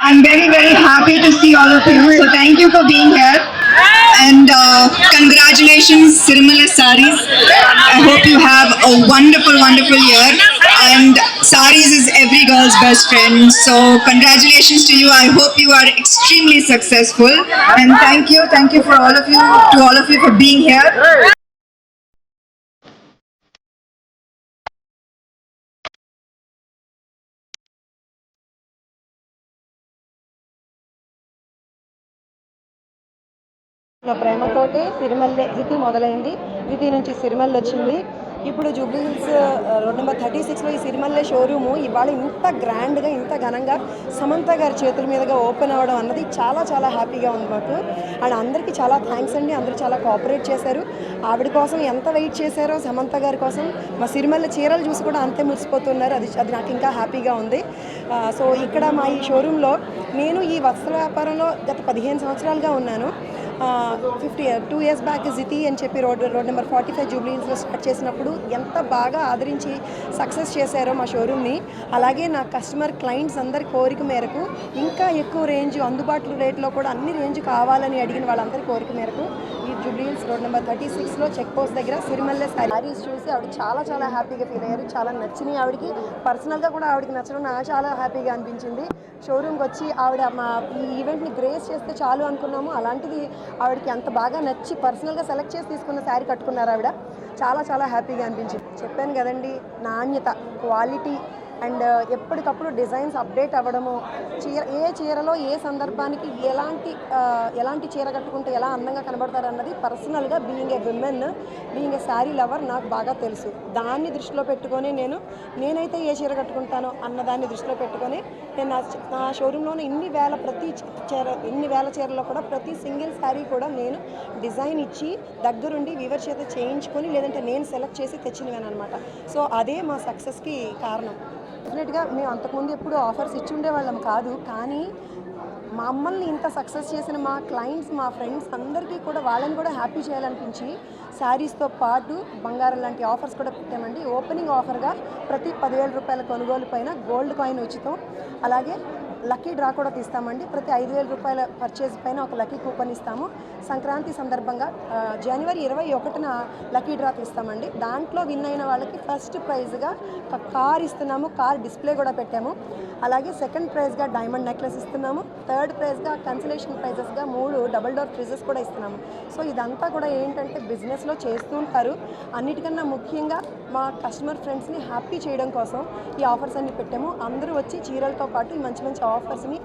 I'm very, very happy to see all of you. So thank you for being here. And congratulations, Sirmala Saris. I hope you have a wonderful, wonderful year. And Saris is every girl's best friend. So congratulations to you. I hope you are extremely successful. And thank you for all of you for being here. ప్రేమతోటి సిరిమల్లె జితి మొదలైంది. జితి నుంచి సిరిమల్లె వచ్చింది. ఇప్పుడు Jubilee Hills road number 36లో ఈ సిరిమల్లె showroom ఇవాళ ఇంత గ్రాండ్గా ఇంత ఘనంగా సమంత గారి చేతుల మీదుగా ఓపెన్ అవ్వడం అన్నది చాలా చాలా హ్యాపీగా ఉంది మాకు. అండ్ అందరికీ చాలా థ్యాంక్స్ అండి. అందరూ చాలా కోఆపరేట్ చేశారు. ఆవిడ కోసం ఎంత వెయిట్ చేశారో సమంత గారి కోసం మా సిరిమల్లె చీరలు చూసి కూడా అంతే మురిసిపోతున్నారు. అది నాకు ఇంకా హ్యాపీగా ఉంది. సో ఇక్కడ మా ఈ షోరూంలో నేను ఈ వస్త్ర వ్యాపారంలో గత 15 సంవత్సరాలుగా ఉన్నాను. 2 years బ్యాక్ జితి అని చెప్పి రోడ్ నెంబర్ 45 జూబ్లీ హిల్స్లో స్టార్ట్ చేసినప్పుడు ఎంత బాగా ఆదరించి సక్సెస్ చేశారో మా షోరూమ్ని, అలాగే నా కస్టమర్ క్లయింట్స్ అందరి కోరిక మేరకు ఇంకా ఎక్కువ రేంజ్ అందుబాటులో రేట్లో కూడా అన్ని రేంజ్ కావాలని అడిగిన వాళ్ళందరి కోరిక మేరకు ఈ జూబ్లీ హిల్స్ రోడ్ నెంబర్ 36లో చెక్ పోస్ట్ దగ్గర సిరిమల్లె శారీస్ చూసి ఆవిడ చాలా చాలా హ్యాపీగా ఫీల్ అయ్యారు. చాలా నచ్చినాయి ఆవిడకి. పర్సనల్గా కూడా ఆవిడకి నచ్చడం నాకు చాలా హ్యాపీగా అనిపించింది. షోరూమ్కి వచ్చి ఆవిడ మా ఈ ఈవెంట్ని గ్రేస్ చేస్తే చాలు అనుకున్నాము. అలాంటిది ఆవిడకి అంత బాగా నచ్చి పర్సనల్గా సెలెక్ట్ చేసి తీసుకున్న శారీ కట్టుకున్నారు ఆవిడ. చాలా చాలా హ్యాపీగా అనిపించింది. చెప్పాను కదండి, నాణ్యత, క్వాలిటీ అండ్ ఎప్పటికప్పుడు డిజైన్స్ అప్డేట్ అవ్వడము, ఏ చీరలో ఏ సందర్భానికి ఎలాంటి చీర కట్టుకుంటే ఎలా అందంగా కనబడతారు అన్నది పర్సనల్గా being a women, being a sari lover నాకు బాగా తెలుసు. దాన్ని దృష్టిలో పెట్టుకొని నేనైతే ఏ చీర కట్టుకుంటానో అన్నదాన్ని దృష్టిలో పెట్టుకొని నేను నా షోరూంలోనే ఇన్ని వేల చీరలో కూడా ప్రతి సింగిల్ శారీ కూడా నేను డిజైన్ ఇచ్చి దగ్గరుండి వీవర్ చేత చేయించుకొని లేదంటే నేను సెలెక్ట్ చేసి తెచ్చినవేను అనమాట. సో అదే మా సక్సెస్కి కారణం. డెఫినెట్గా మేము అంతకుముందు ఎప్పుడు ఆఫర్స్ ఇచ్చి ఉండేవాళ్ళం కాదు, కానీ మమ్మల్ని ఇంత సక్సెస్ చేసిన మా క్లయింట్స్, మా ఫ్రెండ్స్ అందరికీ కూడా వాళ్ళని కూడా హ్యాపీ చేయాలనిపించి శారీస్తో పాటు బంగారం లాంటి ఆఫర్స్ కూడా పెట్టామండి. ఓపెనింగ్ ఆఫర్గా ప్రతి 10,000 రూపాయల కొనుగోలు పైన గోల్డ్ కాయిన్ ఉచితం, అలాగే లక్కీ డ్రా కూడా తీస్తామండి. ప్రతి 5,000 రూపాయల పర్చేజ్ పైన ఒక లక్కీ కూపన్ ఇస్తాము. సంక్రాంతి సందర్భంగా జనవరి 21న లక్కీ డ్రా తీస్తామండి. దాంట్లో విన్ అయిన వాళ్ళకి ఫస్ట్ ప్రైజ్గా కార్ ఇస్తున్నాము. కార్ డిస్ప్లే కూడా పెట్టాము. అలాగే సెకండ్ ప్రైజ్గా డైమండ్ నెక్లెస్ ఇస్తున్నాము. థర్డ్ ప్రైజ్గా కన్సలేషన్ ప్రైజెస్గా 3 డబుల్ డోర్ ఫ్రిడ్జెస్ కూడా ఇస్తున్నాము. సో ఇదంతా కూడా ఏంటంటే బిజినెస్లో చేస్తూ ఉంటారు. అన్నిటికన్నా ముఖ్యంగా మా కస్టమర్ ఫ్రెండ్స్ని హ్యాపీ చేయడం కోసం ఈ ఆఫర్స్ అన్ని పెట్టాము. అందరూ వచ్చి చీరలతో పాటు ఈ మంచి మంచి ఆఫర్స్ని